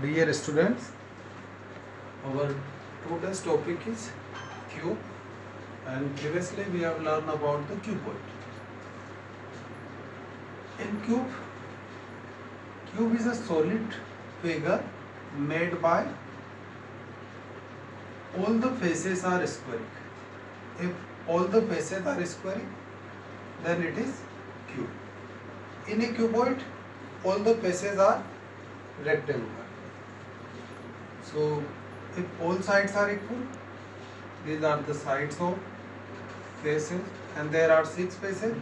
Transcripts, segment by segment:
Dear students, our today's topic is cube, and previously we have learned about the cuboid. In cube is a solid figure made by all the faces are squaric. If all the faces are squaric, then it is cube. In a cuboid, all the faces are rectangular. So if all sides are equal, these are the sides of faces, and there are 6 faces: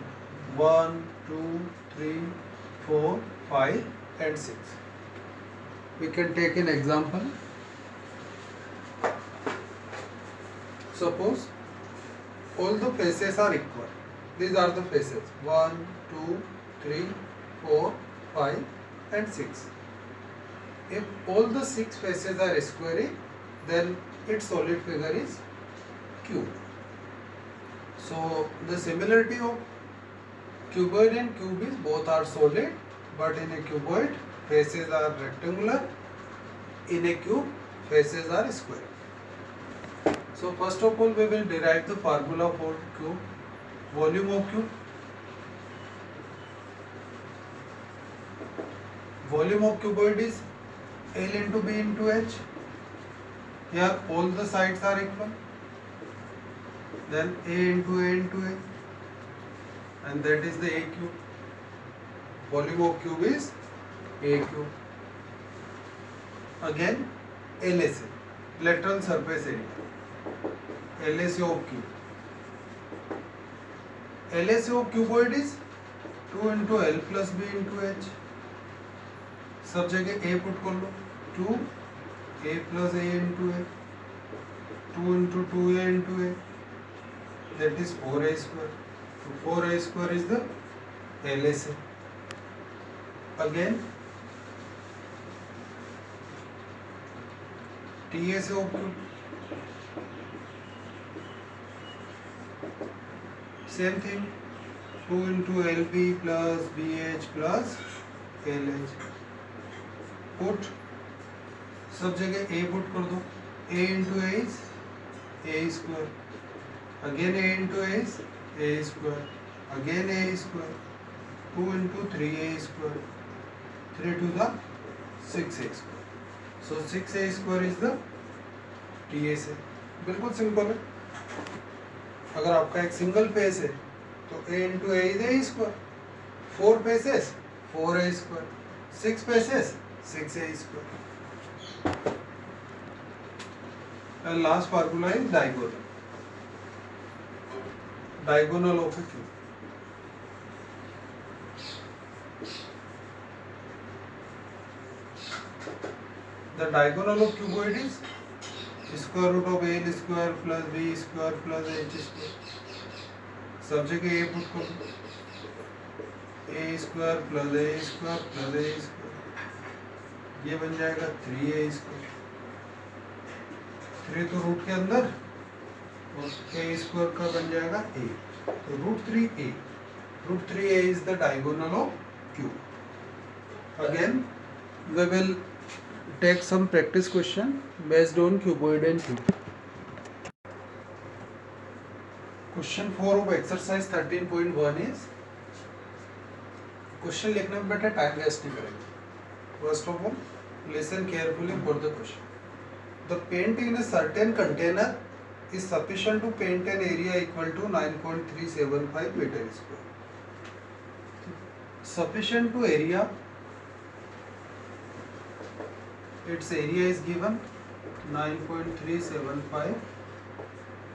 1, 2, 3, 4, 5 and 6. We can take an example. Suppose all the faces are equal. These are the faces: 1, 2, 3, 4, 5 and 6. If all the 6 faces are squaric, then its solid figure is cube. So the similarity of cuboid and cube is both are solid, but in a cuboid faces are rectangular, in a cube faces are square. So first of all we will derive the formula for cube. Volume of cube. Volume of cuboid is L into B into H. Here all the sides are equal. Then A into A into A, and that is the A cube. Volume of cube is A cube. Again LSA, lateral surface area. LSA of cube. LSA of cuboid is 2 into L plus B into H. सब जगह A put कर लो. 2 A plus A into A, 2 into 2A into A, that is 4A square. So 4A square is the LSA. Again TSA of cube. Same thing, 2 into LB plus BH plus LH. Put सब जगह A put कर दो. A into A is A square. Again A into A is A square. Again A square. 2 into 3A square. 3 to the 6A square. So 6A square is the TSA. बिल्कुल simple है. अगर आपका एक single phase है तो A into A is A square. 4 faces 4A square. 6 faces 6A square. And last formula is diagonal. Diagonal of a cube. The diagonal of cuboid is square root of L square plus B square plus H square. सब जगह A put कर दो. A square plus A square plus A square. ये बन जाएगा 3A square. 3 तो root के अंदर और A square का बन जाएगा A. तो root 3A. Root 3A is the diagonal of cube. Again we will take some practice question based on cuboid and cube. Question 4 of exercise 13.1 is, question लिखने में बेटा टाइम वेस्ट नहीं करेंगे. First of all listen carefully for the question. The paint in a certain container is sufficient to paint an area equal to 9.375 meter square. Sufficient to area, its area is given 9.375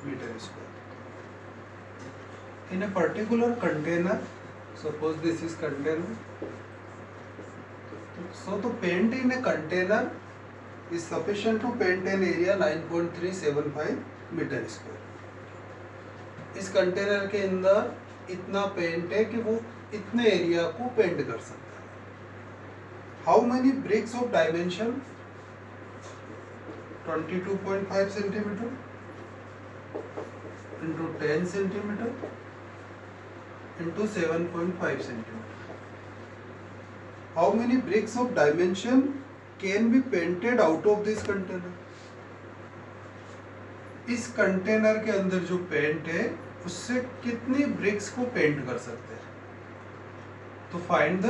meter square. In a particular container, suppose this is container, so to paint in a container is sufficient to paint an area 9.375 metre square. इस container के अंदर इतना paint है कि वो इतने area को paint कर सकता है. How many bricks of dimension 22.5 centimetre into 10 centimetre into 7.5 centimetre. How many bricks of dimension can be painted out of this container. इस कंटेनर के अंदर जो पेंट है उससे कितनी ब्रिक्स को पेंट कर सकते हैं। तो find the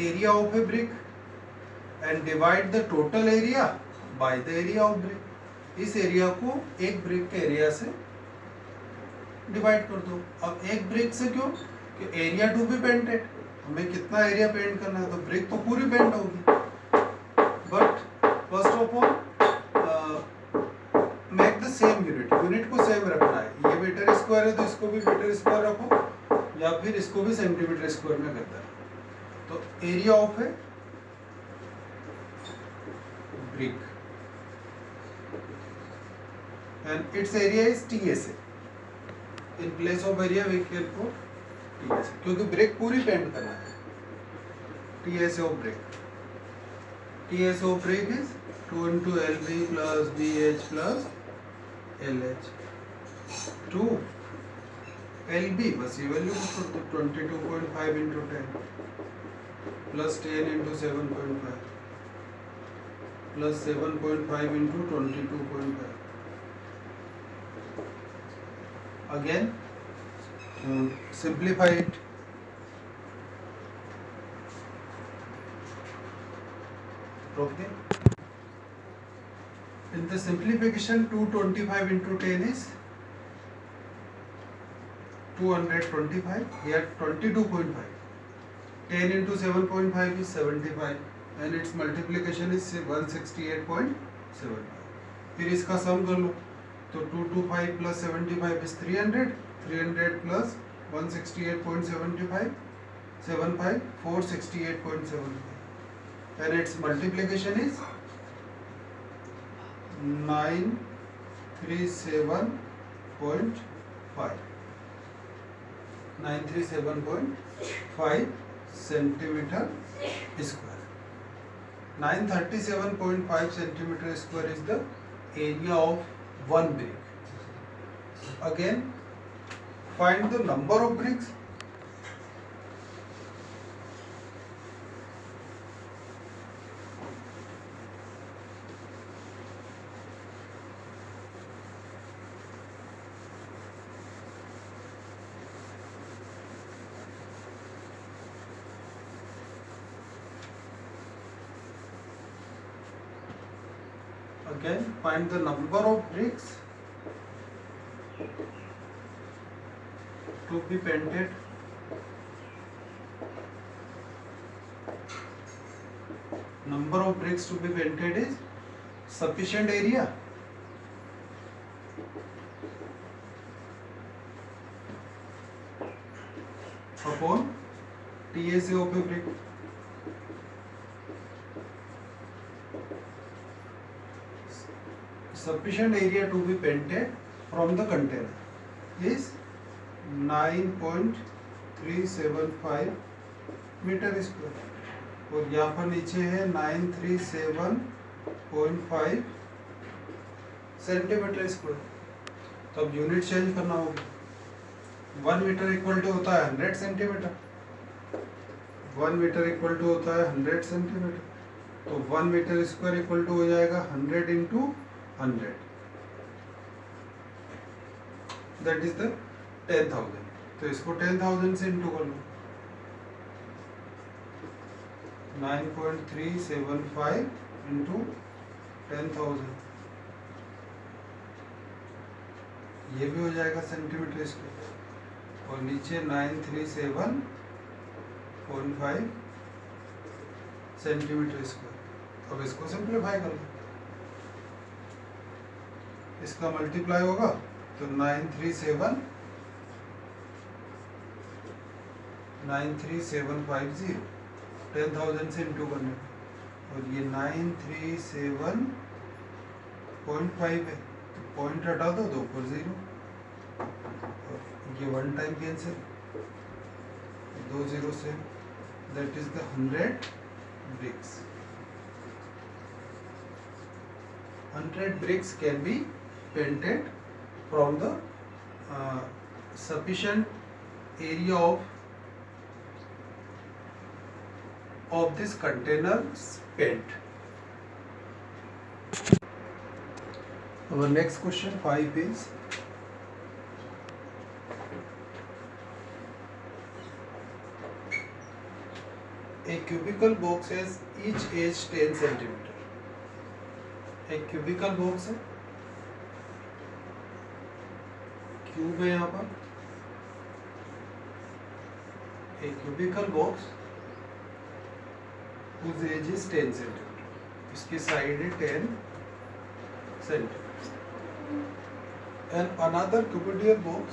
area of a brick and divide the total area by the area of brick. इस एरिया को एक ब्रिक के एरिया से डिवाइड कर दो। अब एक ब्रिक से क्यों, कि एरिया टू बी पेंटेड, हमें कितना एरिया पेंट करना है, तो ब्रिक तो पूरी पेंट होगी। But first of all make the same unit, unit को सेम रखना है। ये मीटर स्क्वायर है तो इसको भी मीटर स्क्वायर रखो, या फिर इसको भी सेंटीमीटर स्क्वायर में करता है। तो area of a brick and its area is TSA। In place of area we can put TSA, क्योंकि ब्रिक पूरी पेंट करना है। TSA of brick, TSA of brick is 2 into LB plus BH plus LH। 2 LB बस ये value put कर दो, 22.5 into 10 plus 10 into 7.5 plus 7.5 into 22.5। Again simplify it। रोक दे। In the simplification 225 into 10 is 225, here 22.5, 10 into 7.5 is 75 and its multiplication is 168.75। फिर इसका सम कर लो, तो 225 plus 75 is 300, 300 plus 168.75, 75, 468.75 and its multiplication is 937.5, 937.5 centimeter square। 937.5 centimeter square is the area of one brick। Again find the number of bricks। Again find the number of bricks to be painted। Number of bricks to be painted is sufficient area upon TSA of a brick। Sufficient area to be painted from the container is 9.375 metre square और यहाँ पर नीचे है 937.5 centimetre square. तो अब unit change करना होगा। 1 metre equal to होता है 100 सेंटीमीटर, 1 मीटर इक्वल टू होता है 100 सेंटीमीटर। तो 1 मीटर स्क्वायर इक्वल टू हो जाएगा 100 into 100, दैट इज द 10,000। तो इसको 10,000 से इंटू कर लो, 9.375 इंटू 10,000, ये भी हो जाएगा सेंटीमीटर स्क्वायर और नीचे 937.5 सेंटीमीटर स्क्वायर। अब इसको सिंप्लीफाई कर लो, इसका मल्टीप्लाई होगा तो 93750 10,000 से इंटू करने और ये 937.5 है, तो पॉइंट हटा दो, 2 पर 0 और ये 1 टाइम कैंसिल, 2 0 से, that is the 100 bricks। 100 bricks can be painted from the sufficient area of of this container spent. Our next question 5 is a cubical box has each edge 10 centimeter. एक cubical box है, cube है यहाँ पर, a cubical box whose edge is 10 centimeter. इसकी side है 10 centimeter. And another cubical box,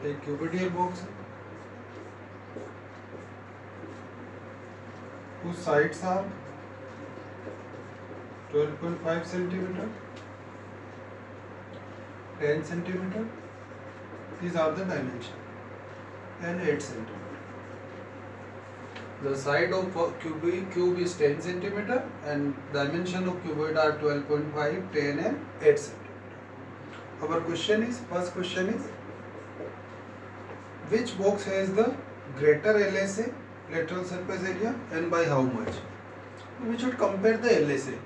एक cubical box है whose sides are 12.5 centimeter, 10 centimeter. These are the dimension, and 8 centimeter. The side of cube is 10 centimeter, and dimension of cuboid are 12.5, 10, and 8 centimeter. Our question is, first question is, which box has the greater LSA, lateral surface area, and by how much? We should compare the LSA.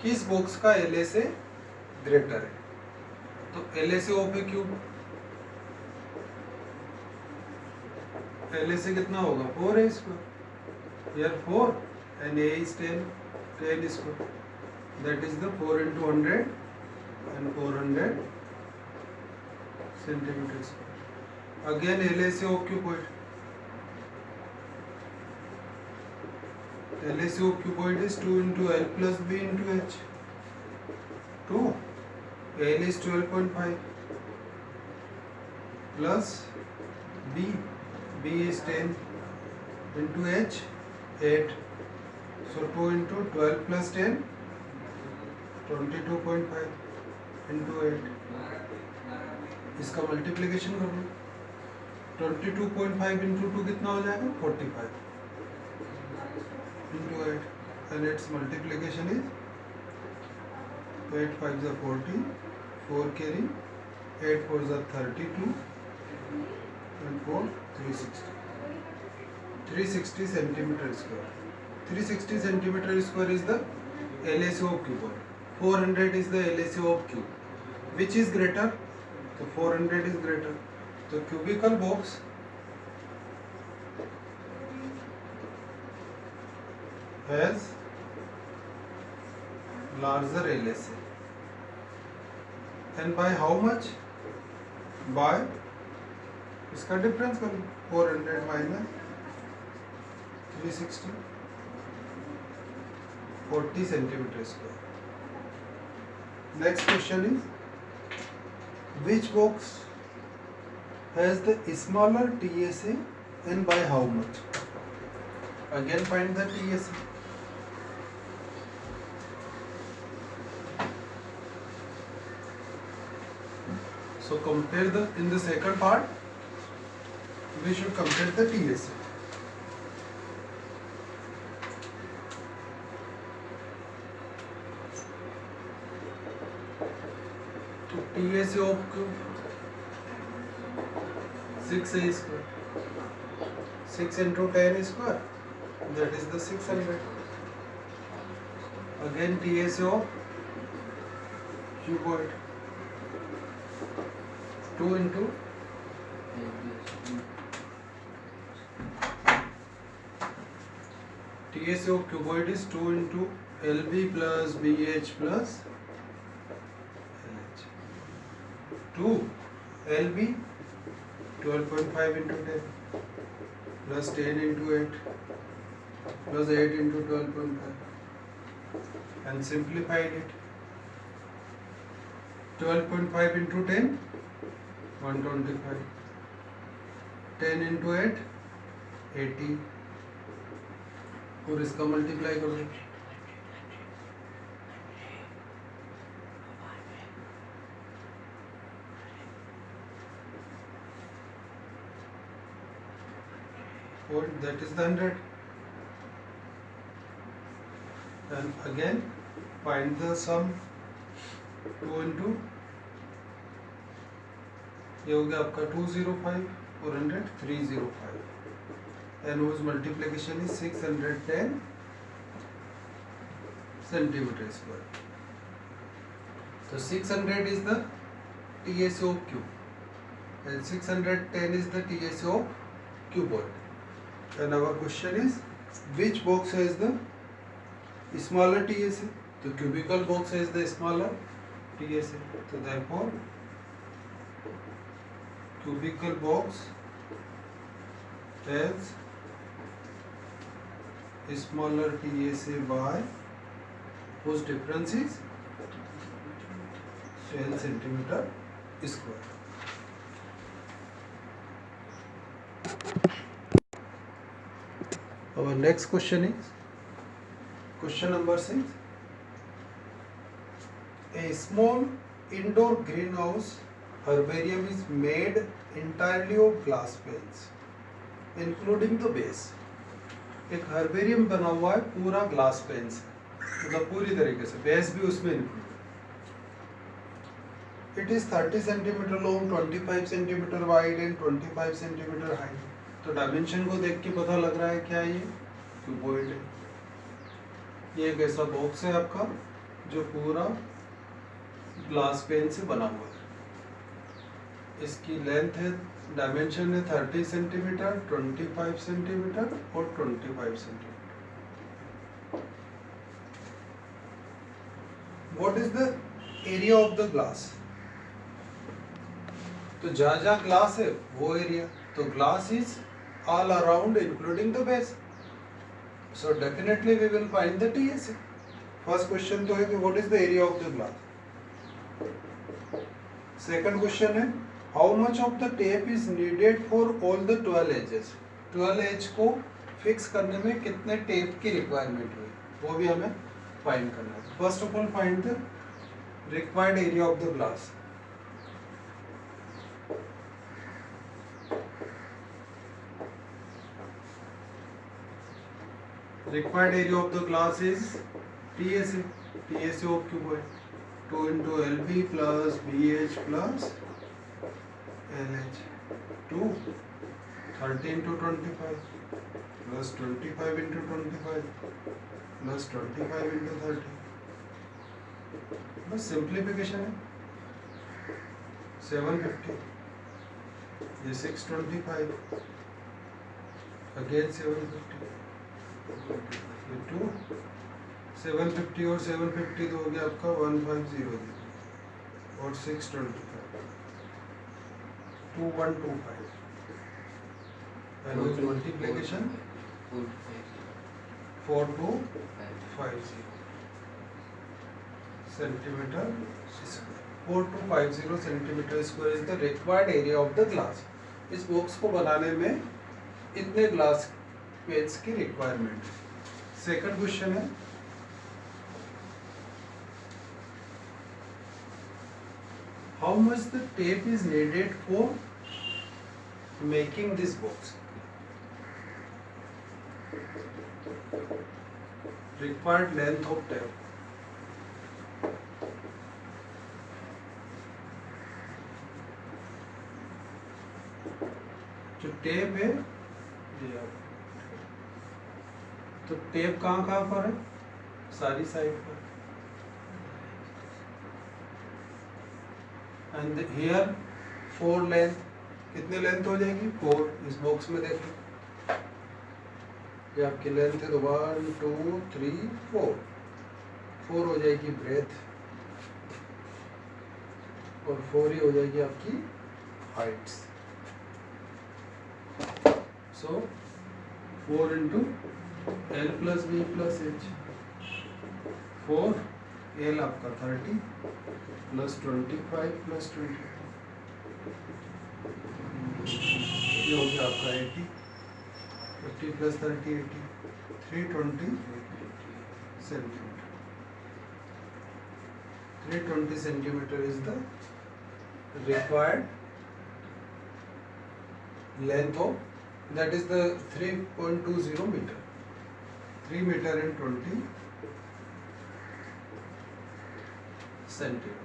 किस box का LSA greater है? तो LSA of A cube, LSA कितना होगा? 4 है square. Here 4 and A is 10 square. That is the 4 into 100 and 400 centimeter square. Again LSA of cuboid. LSA of cuboid is 2 into L plus B into H. 2. L is 12.5 plus B. B is 10 into H, 8. So 2 into 12 plus 10, 22.5 into 8. इसका multiplication कर लो. 22.5 into 2 कितना हो जाएगा? 45 into 8, and its multiplication is 8 5 is 40, 4 carry, 8 4 is 32, and 4 360. 360 centimeter square. 360 centimeter square is the LSA of cuboid. 400 is the LSA of cube. Which is greater? So 400 is greater. So cubical box has larger LSA. And by how much? By इसका difference करो. 400 minus 360, 40 centimeter square. Next question is, which box has the smaller TSA and by how much? Again find the TSA. So compare the, in the second part, we should compare the TSA. So TSA of cube 6A square. 6 into 10 square, that is the 600. Again TSA of cuboid 2 into TSA of cuboid is 2 into LB plus BH plus LH. 2 LB 12.5 into 10 plus 10 into 8 plus 8 into 12.5 and simplified it. 12.5 into 10 125, 10 into 8 80, और इसका multiply कर दो. और that is the 100. And again find the sum. 2 into ये हो गया आपका 205 400 305, and whose multiplication is 610 centimeter square. So 600 is the TSO of cube and 610 is the TSO of cuboid. And our question is, which box has the smaller TSA? The cubical box has the smaller TSA. So therefore cubical box has smaller TSA by whose difference is 12 centimeter square. Our next question is question number 6. A small indoor greenhouse herbarium is made entirely of glass panes, including the base. एक herbarium बना हुआ है पूरा glass pen से, मतलब पूरी तरीके से, बेस भी उसमें include. It is 30 centimetre long, 25 centimetre wide and 25 centimetre height. तो डायमेंशन को देख के पता लग रहा है क्या ये क्यूबॉइड है। ये एक ऐसा बॉक्स है आपका जो पूरा ग्लास पेन से बना हुआ है। इसकी लेंथ है, डायमेंशन है 30 सेंटीमीटर, 25 सेंटीमीटर और 25 centimetre. What is the area of the glass? तो जहाँ जहाँ ग्लास है वो एरिया, तो glass is all around including the base, so definitely we will find the TSA। First question तो है कि what is the area of the glass. Second question है how much of the tape is needed for all the 12 edges. 12 edge को fix करने में कितने tape की requirement हुई, वो भी हमें फाइंड करना है। First of all find the required area of the glass. Required area of the glass is TSA. TSA of cuboid 2 into LB plus BH plus LH 2 30 into 25 plus 25 into 25 plus 25 into 30। बस simplification है। 750 ये 625 again 750 2 750 और 750 तो हो गया आपका 1500 और 625 2125 and multiplication 4250 centimetre square. 4250 centimetre square is the required area of the glass. इस बॉक्स को बनाने में इतने ग्लास पेज की रिक्वायरमेंट। सेकंड क्वेश्चन है how much the tape is needed for making this box. Required length of tape. जो tape है ये, तो टेप कहाँ कहाँ पर है? सारी साइड पर। एंड हियर 4 लेंथ, कितने लेंथ हो जाएगी? 4। इस बॉक्स में देखो ये आपकी लेंथ है, तो 1 2 3 4 हो जाएगी ब्रेथ और 4 ही हो जाएगी आपकी हाइट्स। सो 4 into L plus B plus H 4 L आपका 30 plus 25 plus 20 ये हो गया आपका 80 50 plus 30 80 320 centimetre. 320 centimetre is the required length of, that is the 3.20 meter, 3 meter and 20 centimeter।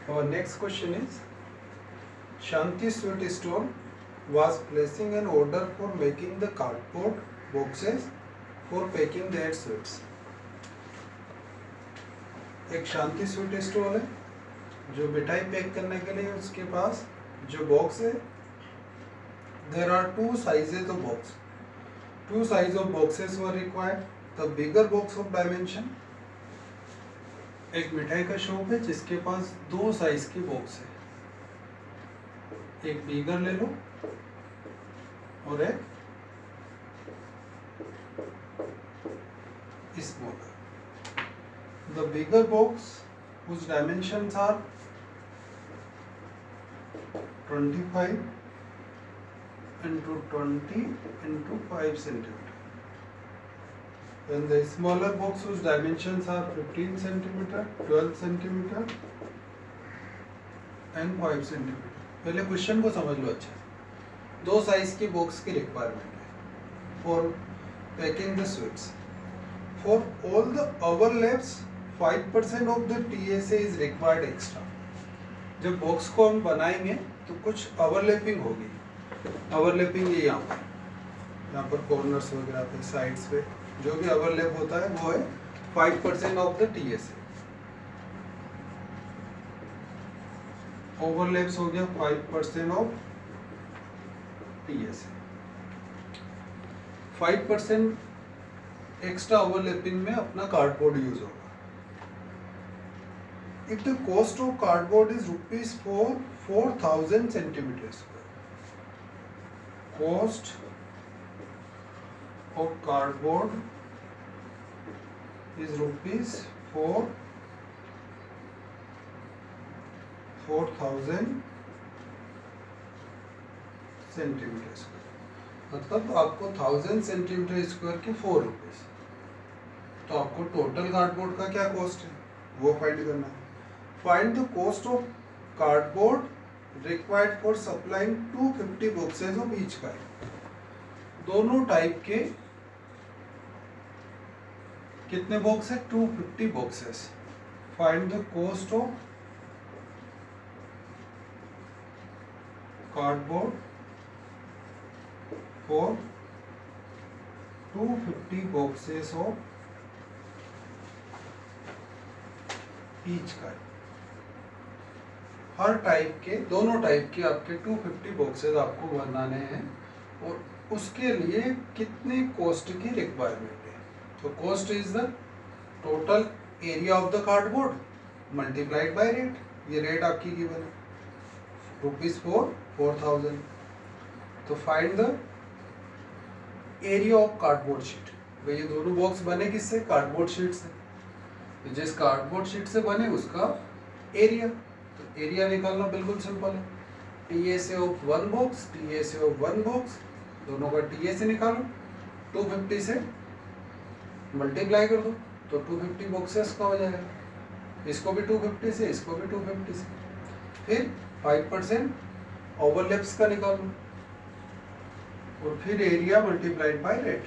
Our next question is, Shanti Sweet Store was placing an order for making the cardboard boxes for packing their sweets. एक शांति sweet store है जो मिठाई pack करने के लिए उसके पास जो box है, there are two sizes of box. Two size of boxes were required. The bigger box of dimension, एक मिठाई का शॉप है जिसके पास दो साइज के बॉक्स है, एक बिगर ले लो और एक smaller. The bigger box whose dimensions are 25 into 20 into 5 centimeter. And the smaller box whose dimensions are 15 centimeter, 12 centimeter and 5 centimeter. पहले क्वेश्चन को समझ लो अच्छे. दो साइज के बॉक्स की रिक्वायरमेंट है for packing the sweets. For all the overlaps 5% of the TSA is required extra. जब box को हम बनाएंगे तो कुछ ओवरलैपिंग होगी. ओवरलैपिंग ये यहाँ पर कॉर्नर्स वगैरह पे, साइड्स पे जो भी ओवरलैप होता है वो है 5% ऑफ द TSA. ओवरलैप्स हो गया 5% ऑफ TSA. 5% एक्स्ट्रा ओवरलैपिंग में अपना कार्डबोर्ड यूज होगा. If the cost of cardboard is rupees for 4,000 centimeter square, cost of cardboard is rupees for 4,000 centimetre square. मतलब आपको 1000 सेंटीमीटर स्क्वायर के 4 रुपीज. तो आपको टोटल कार्डबोर्ड का क्या कॉस्ट है वो फाइंड करना है. Find the cost of cardboard required for supplying 250 boxes of each kind. दोनों टाइप के कितने बॉक्स है? 250 boxes. Find the cost of cardboard for 250 boxes of each kind. Her type के, दोनों टाइप के आपके 250 बॉक्सेस आपको बनाने हैं और उसके लिए कितने कॉस्ट की रिक्वायरमेंट है. तो cost is the total area of the cardboard multiplied by rate. ये रेट आपकी गिवन है रुपीज फॉर 4,000. तो find the area of cardboard sheet. भाई ये दोनों बॉक्स बने किससे? कार्डबोर्ड शीट से. तो जिस कार्डबोर्ड शीट से बने उसका एरिया. तो एरिया निकालना बिल्कुल सिंपल है. TSA of one box, TSA of one box, दोनों का TSA निकालो. 250 से मल्टीप्लाई कर दो तो 250 बॉक्सेस का हो जाएगा. इसको भी 250 से, इसको भी 250 से. फिर 5% ओवरलैप्स का निकालो और फिर एरिया मल्टीप्लाइड बाय रेट.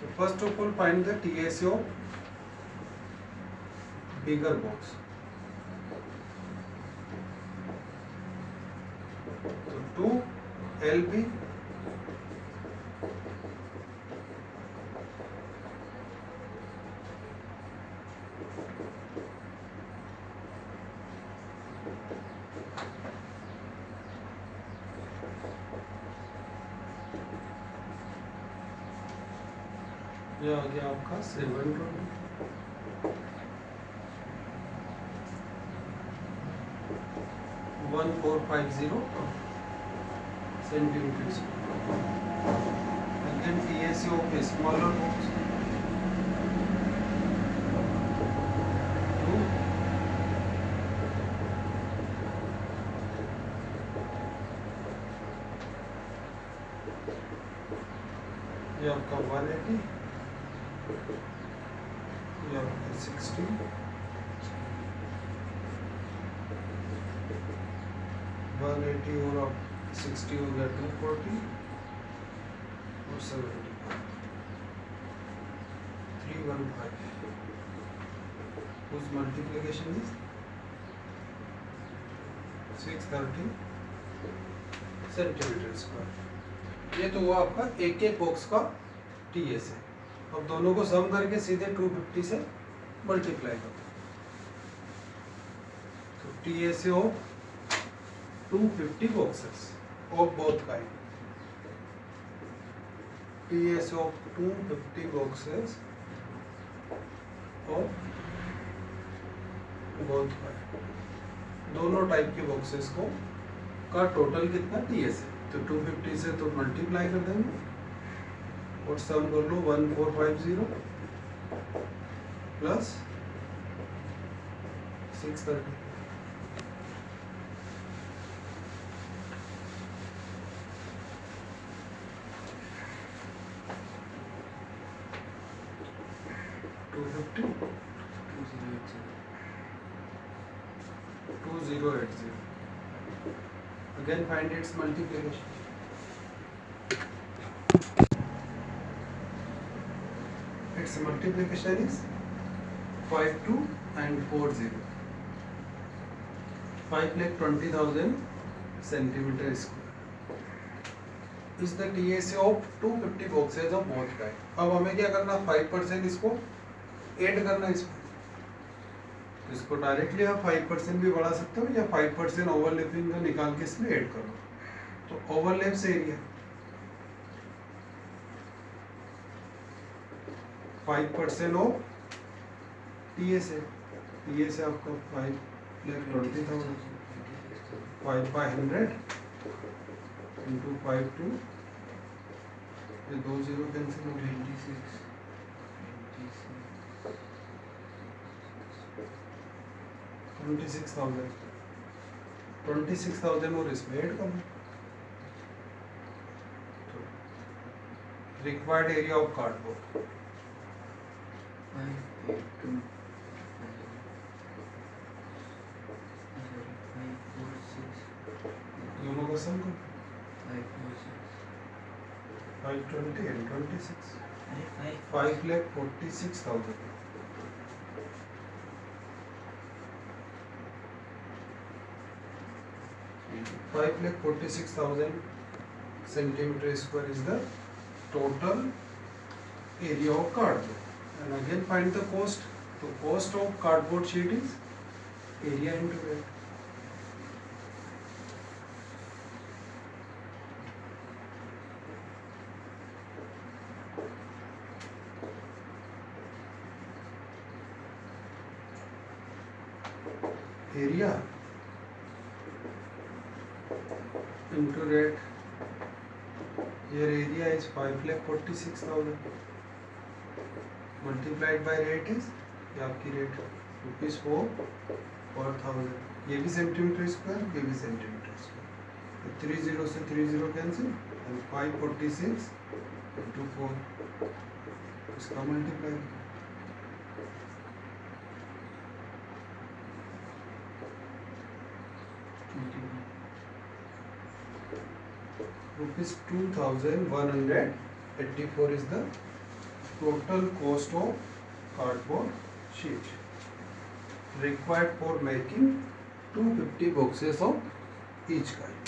तो first of all find the TSA of bigger box. तो 2 LB ये आ गया आपका 720 1450 centimeters. And then TSA of a smaller box. ये आपका 180, ये आपका 60, 180 और आप 60 हो गया 240 और 75, 315. whose multiplication is 630 centimetre square. ये तो हुआ आपका एक एक बॉक्स का टीएस है। अब दोनों को सम करके सीधे 250 से मल्टीप्लाई कर दो। तो TS of 250 boxes of both kind, TS of 250 boxes of both kind, दोनों टाइप के बॉक्सेस को का टोटल कितना टीएस है। तो 250 से तो मल्टीप्लाई कर देंगे और सम कर लो 1450 plus 630। Again find its multiplication. Its multiplication is 52 and 40. 5,20,000 centimeter square is the TSA of 250 boxes of both kind. अब हमें क्या करना, 5% इसको ऐड करना इसमें। इसको डायरेक्टली आप 5% भी बढ़ा सकते हो या 5% ओवरलैपिंग का निकाल के इसमें ऐड करो। तो ओवरलैप्स एरिया 5% ऑफ टीएस है। टीएस है आपका 5,20,000, 5/100 इंटू 52, ये 2 0 कैंसिल हो गए, 26,000 और इसमें ऐड कर लो। रिक्वायर्ड एरिया ऑफ कार्डबोर्ड दोनों का सम करो, 520 and 26, 5,46,000। $5,46,000 centimeter square is the total area of cardboard. And again find the cost. So cost of cardboard sheet is area into rate. Area into rate. Here area is 5,46,000 multiplied by rate is, ये आपकी rate ₹4/1000। ये भी centimetre square, ये भी centimetre square. 30 से 30 cancel और 546 into 4 इसका multiply. ₹2,184 is the total cost of cardboard sheet required for making 250 boxes of each kind.